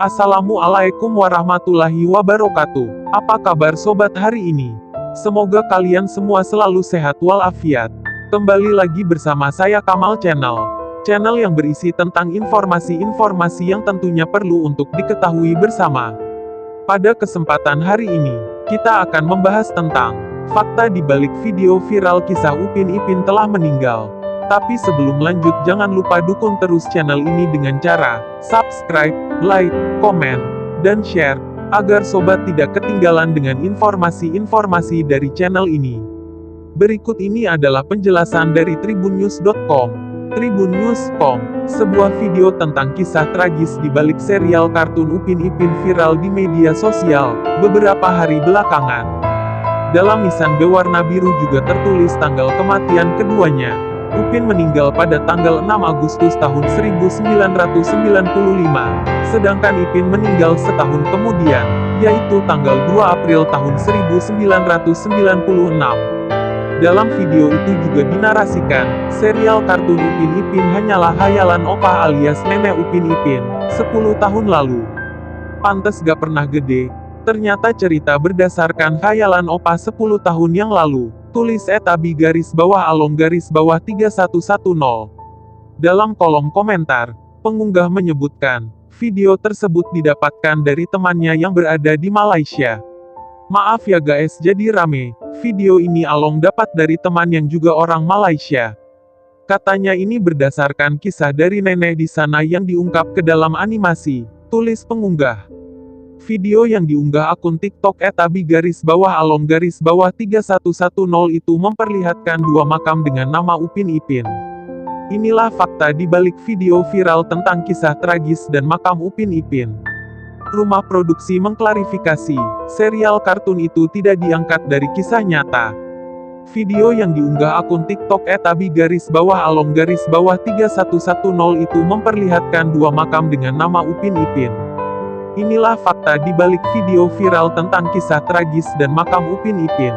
Assalamualaikum warahmatullahi wabarakatuh. Apa kabar sobat hari ini? Semoga kalian semua selalu sehat walafiat. Kembali lagi bersama saya Kamal Channel. Channel yang berisi tentang informasi-informasi yang tentunya perlu untuk diketahui bersama. Pada kesempatan hari ini, kita akan membahas tentang fakta di balik video viral kisah Upin Ipin telah meninggal. Tapi sebelum lanjut, jangan lupa dukung terus channel ini dengan cara subscribe, like, komen, dan share, agar sobat tidak ketinggalan dengan informasi-informasi dari channel ini. Berikut ini adalah penjelasan dari tribunnews.com. Tribunnews.com, sebuah video tentang kisah tragis di balik serial kartun Upin Ipin viral di media sosial beberapa hari belakangan. Dalam nisan berwarna biru juga tertulis tanggal kematian keduanya. Upin meninggal pada tanggal 6 Agustus tahun 1995, sedangkan Ipin meninggal setahun kemudian, yaitu tanggal 2 April tahun 1996. Dalam video itu juga dinarasikan, serial kartun Upin Ipin hanyalah hayalan opah alias nenek Upin Ipin, 10 tahun lalu. Pantes gak pernah gede, ternyata cerita berdasarkan hayalan opah 10 tahun yang lalu. Tulis @abi_3110. Dalam kolom komentar, pengunggah menyebutkan, video tersebut didapatkan dari temannya yang berada di Malaysia. Maaf ya guys, jadi rame. Video ini Along dapat dari teman yang juga orang Malaysia. Katanya ini berdasarkan kisah dari nenek di sana yang diungkap ke dalam animasi, tulis pengunggah. Video yang diunggah akun TikTok @abi_along_3110 itu memperlihatkan dua makam dengan nama Upin Ipin. Inilah fakta di balik video viral tentang kisah tragis dan makam Upin Ipin. Rumah produksi mengklarifikasi, serial kartun itu tidak diangkat dari kisah nyata. Video yang diunggah akun TikTok @abi_along_3110 itu memperlihatkan dua makam dengan nama Upin Ipin. Inilah fakta di balik video viral tentang kisah tragis dan makam Upin Ipin.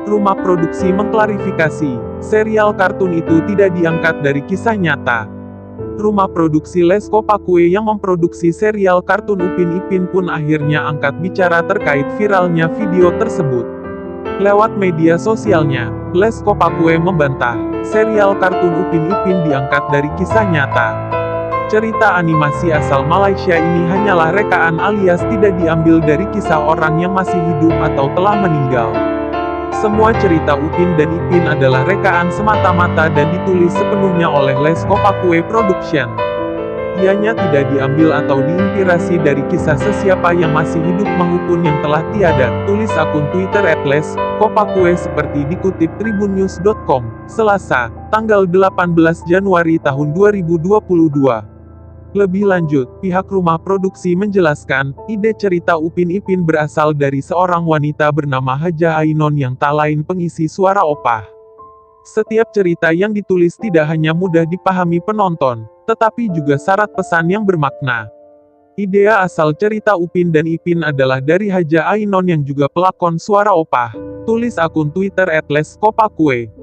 Rumah produksi mengklarifikasi, serial kartun itu tidak diangkat dari kisah nyata. Rumah produksi Lesko Pakue yang memproduksi serial kartun Upin Ipin pun akhirnya angkat bicara terkait viralnya video tersebut. Lewat media sosialnya, Lesko Pakue membantah, serial kartun Upin Ipin diangkat dari kisah nyata. Cerita animasi asal Malaysia ini hanyalah rekaan alias tidak diambil dari kisah orang yang masih hidup atau telah meninggal. Semua cerita Upin dan Ipin adalah rekaan semata-mata dan ditulis sepenuhnya oleh Lesko Pakue Production. Ianya tidak diambil atau diinspirasi dari kisah sesiapa yang masih hidup maupun yang telah tiada, tulis akun Twitter @leskopakue seperti dikutip tribunnews.com, Selasa, tanggal 18 Januari tahun 2022. Lebih lanjut, pihak rumah produksi menjelaskan, ide cerita Upin Ipin berasal dari seorang wanita bernama Hajah Ainon yang tak lain pengisi suara opah. Setiap cerita yang ditulis tidak hanya mudah dipahami penonton, tetapi juga syarat pesan yang bermakna. Ide asal cerita Upin dan Ipin adalah dari Hajah Ainon yang juga pelakon suara opah, tulis akun Twitter @leskopakue.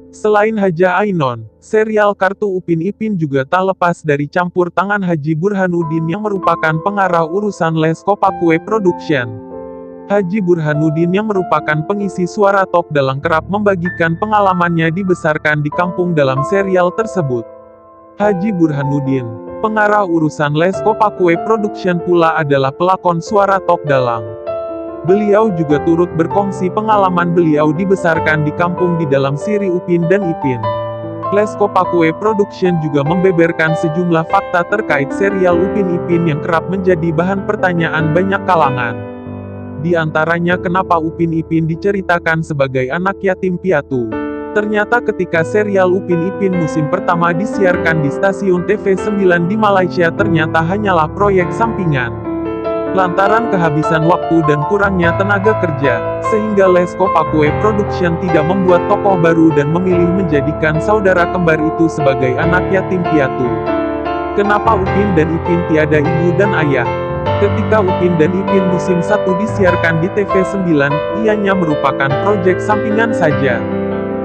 Selain Hajah Ainon, serial kartu Upin Ipin juga tak lepas dari campur tangan Haji Burhanuddin yang merupakan pengarah urusan Lesko Pakue Production. Haji Burhanuddin yang merupakan pengisi suara talk dalam kerap membagikan pengalamannya dibesarkan di kampung dalam serial tersebut. Haji Burhanuddin, pengarah urusan Lesko Pakue Production pula adalah pelakon suara talk dalang. Beliau juga turut berkongsi pengalaman beliau dibesarkan di kampung di dalam siri Upin dan Ipin. Lesko Pakue Production juga membeberkan sejumlah fakta terkait serial Upin Ipin yang kerap menjadi bahan pertanyaan banyak kalangan. Di antaranya kenapa Upin Ipin diceritakan sebagai anak yatim piatu. Ternyata ketika serial Upin Ipin musim pertama disiarkan di stasiun TV9 di Malaysia ternyata hanyalah proyek sampingan. Lantaran kehabisan waktu dan kurangnya tenaga kerja, sehingga Lesko Pakue Production tidak membuat tokoh baru dan memilih menjadikan saudara kembar itu sebagai anak yatim piatu. Kenapa Upin dan Ipin tiada ibu dan ayah? Ketika Upin dan Ipin musim 1 disiarkan di TV9, ianya merupakan proyek sampingan saja.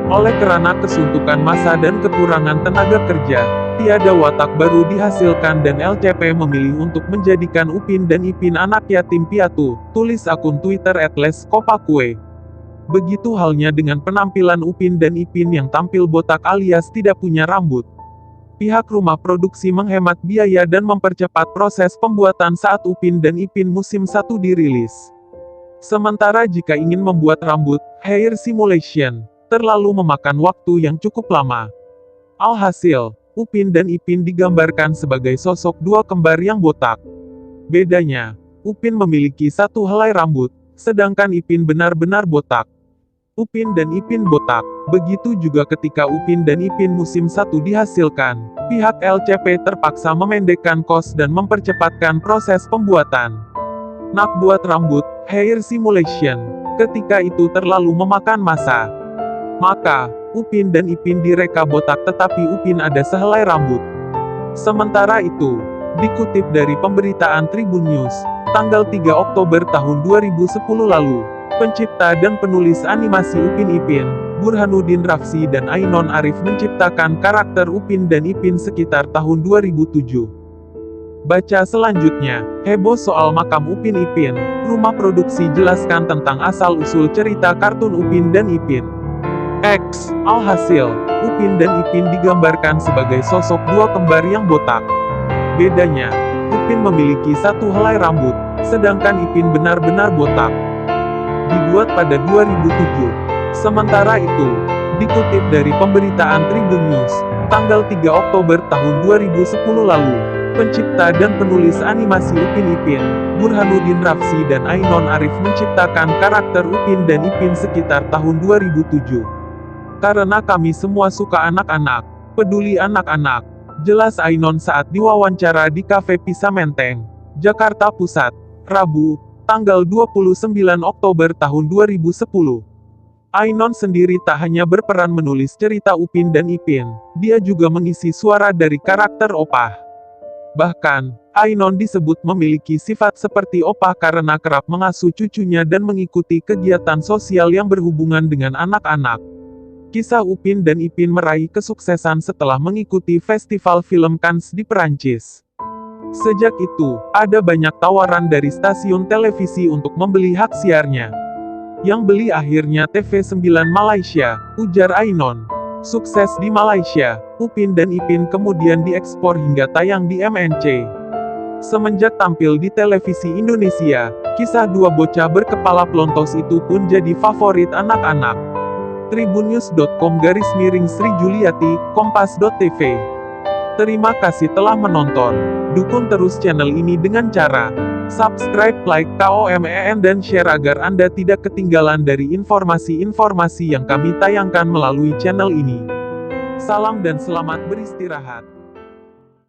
Oleh karena kesuntukan masa dan kekurangan tenaga kerja, Tiada watak baru dihasilkan dan LCP memilih untuk menjadikan Upin dan Ipin anak yatim piatu, tulis akun Twitter @leskopakue. Begitu halnya dengan penampilan Upin dan Ipin yang tampil botak alias tidak punya rambut. Pihak rumah produksi menghemat biaya dan mempercepat proses pembuatan saat Upin dan Ipin musim 1 dirilis. Sementara jika ingin membuat rambut, hair simulation, terlalu memakan waktu yang cukup lama. Alhasil, Upin dan Ipin digambarkan sebagai sosok dua kembar yang botak. Bedanya, Upin memiliki satu helai rambut, sedangkan Ipin benar-benar botak. Upin dan Ipin botak. Begitu juga ketika Upin dan Ipin musim 1 dihasilkan, pihak LCP terpaksa memendekkan kos dan mempercepatkan proses pembuatan. Nak buat rambut, hair simulation, ketika itu terlalu memakan masa. Maka, Upin dan Ipin direka botak tetapi Upin ada sehelai rambut. Sementara itu, dikutip dari pemberitaan Tribun News, tanggal 3 Oktober tahun 2010 lalu, pencipta dan penulis animasi Upin Ipin, Burhanuddin Rafsi dan Ainon Arif menciptakan karakter Upin dan Ipin sekitar tahun 2007. Baca selanjutnya, heboh soal makam Upin Ipin, rumah produksi jelaskan tentang asal-usul cerita kartun Upin dan Ipin. X. Alhasil, Upin dan Ipin digambarkan sebagai sosok dua kembar yang botak. Bedanya, Upin memiliki satu helai rambut, sedangkan Ipin benar-benar botak. Dibuat pada 2007. Sementara itu, dikutip dari pemberitaan Tribun News, tanggal 3 Oktober tahun 2010 lalu, pencipta dan penulis animasi Upin Ipin, Burhanuddin Rafsi dan Ainon Arif menciptakan karakter Upin dan Ipin sekitar tahun 2007. Karena kami semua suka anak-anak, peduli anak-anak, jelas Ainon saat diwawancara di Cafe Pisa Menteng, Jakarta Pusat, Rabu, tanggal 29 Oktober tahun 2010. Ainon sendiri tak hanya berperan menulis cerita Upin dan Ipin, dia juga mengisi suara dari karakter Opah. Bahkan, Ainon disebut memiliki sifat seperti Opah karena kerap mengasuh cucunya dan mengikuti kegiatan sosial yang berhubungan dengan anak-anak. Kisah Upin dan Ipin meraih kesuksesan setelah mengikuti festival film Cannes di Perancis. Sejak itu, ada banyak tawaran dari stasiun televisi untuk membeli hak siarnya. Yang beli akhirnya TV9 Malaysia, ujar Ainon. Sukses di Malaysia, Upin dan Ipin kemudian diekspor hingga tayang di MNC. Semenjak tampil di televisi Indonesia, kisah dua bocah berkepala pelontos itu pun jadi favorit anak-anak. Tribunnews.com/Sri Juliati, Kompas.tv. Terima kasih telah menonton. Dukung terus channel ini dengan cara subscribe, like, komen, dan share agar Anda tidak ketinggalan dari informasi-informasi yang kami tayangkan melalui channel ini. Salam dan selamat beristirahat.